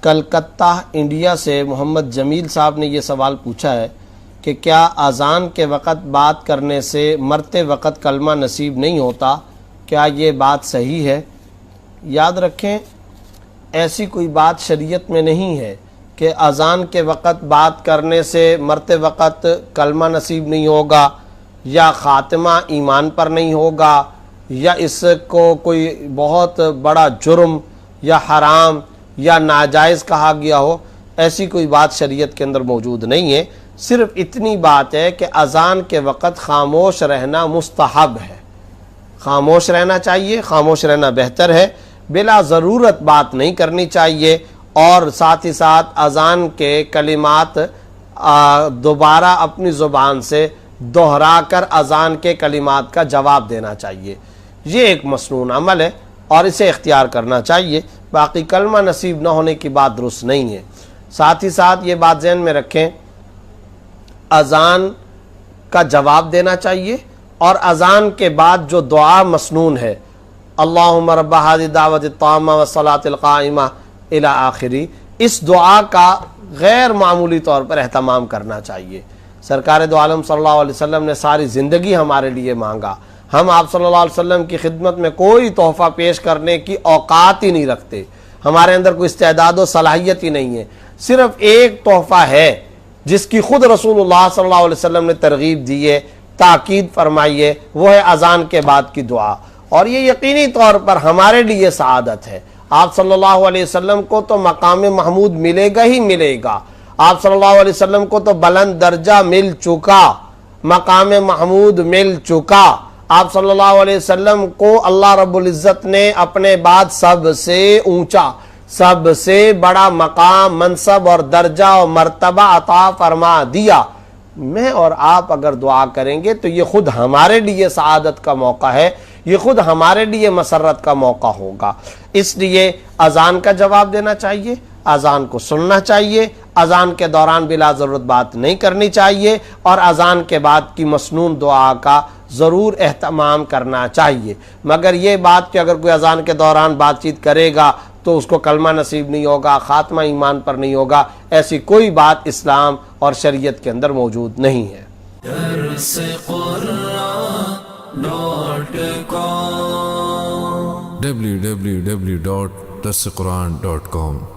Calcutta India سے محمد جمیل صاحب نے یہ سوال پوچھا ہے کہ کیا اذان کے وقت بات کرنے سے مرتے وقت کلمہ نصیب نہیں ہوتا؟ کیا یہ بات صحیح ہے؟ یاد رکھیں، ایسی کوئی بات شریعت میں نہیں ہے کہ اذان کے وقت بات کرنے سے مرتے وقت کلمہ نصیب نہیں ہوگا، یا خاتمہ ایمان پر نہیں ہوگا، یا اس کو کوئی بہت بڑا جرم یا حرام یا ناجائز کہا گیا ہو۔ ایسی کوئی بات شریعت کے اندر موجود نہیں ہے۔ صرف اتنی بات ہے کہ اذان کے وقت خاموش رہنا مستحب ہے، خاموش رہنا چاہیے، خاموش رہنا بہتر ہے، بلا ضرورت بات نہیں کرنی چاہیے، اور ساتھ ہی ساتھ اذان کے کلمات دوبارہ اپنی زبان سے دہرا کر اذان کے کلمات کا جواب دینا چاہیے۔ یہ ایک مسنون عمل ہے اور اسے اختیار کرنا چاہیے، باقی کلمہ نصیب نہ ہونے کی بات درست نہیں ہے۔ ساتھ ہی ساتھ یہ بات ذہن میں رکھیں، اذان کا جواب دینا چاہیے، اور اذان کے بعد جو دعا مسنون ہے، اللہم رب ھذہ الدعوۃ التامہ والصلاۃ القائمہ الی آخری، اس دعا کا غیر معمولی طور پر اہتمام کرنا چاہیے۔ سرکار دو عالم صلی اللہ علیہ وسلم نے ساری زندگی ہمارے لیے مانگا، ہم آپ صلی اللہ علیہ وسلم کی خدمت میں کوئی تحفہ پیش کرنے کی اوقات ہی نہیں رکھتے، ہمارے اندر کوئی استعداد و صلاحیت ہی نہیں ہے۔ صرف ایک تحفہ ہے جس کی خود رسول اللہ صلی اللہ علیہ وسلم نے ترغیب دی ہے، تاکید فرمائی ہے، وہ ہے اذان کے بعد کی دعا، اور یہ یقینی طور پر ہمارے لیے سعادت ہے۔ آپ صلی اللہ علیہ وسلم کو تو مقام محمود ملے گا ہی ملے گا، آپ صلی اللہ علیہ وسلم کو تو بلند درجہ مل چکا، مقام محمود مل چکا۔ آپ صلی اللہ علیہ وسلم کو اللہ رب العزت نے اپنے بعد سب سے اونچا، سب سے بڑا مقام، منصب اور درجہ اور مرتبہ عطا فرما دیا۔ میں اور آپ اگر دعا کریں گے تو یہ خود ہمارے لیے سعادت کا موقع ہے، یہ خود ہمارے لیے مسرت کا موقع ہوگا۔ اس لیے اذان کا جواب دینا چاہیے، اذان کو سننا چاہیے، اذان کے دوران بلا ضرورت بات نہیں کرنی چاہیے، اور اذان کے بعد کی مسنون دعا کا ضرور اہتمام کرنا چاہیے۔ مگر یہ بات کہ اگر کوئی اذان کے دوران بات چیت کرے گا تو اس کو کلمہ نصیب نہیں ہوگا، خاتمہ ایمان پر نہیں ہوگا، ایسی کوئی بات اسلام اور شریعت کے اندر موجود نہیں ہے۔ www.darsequran.com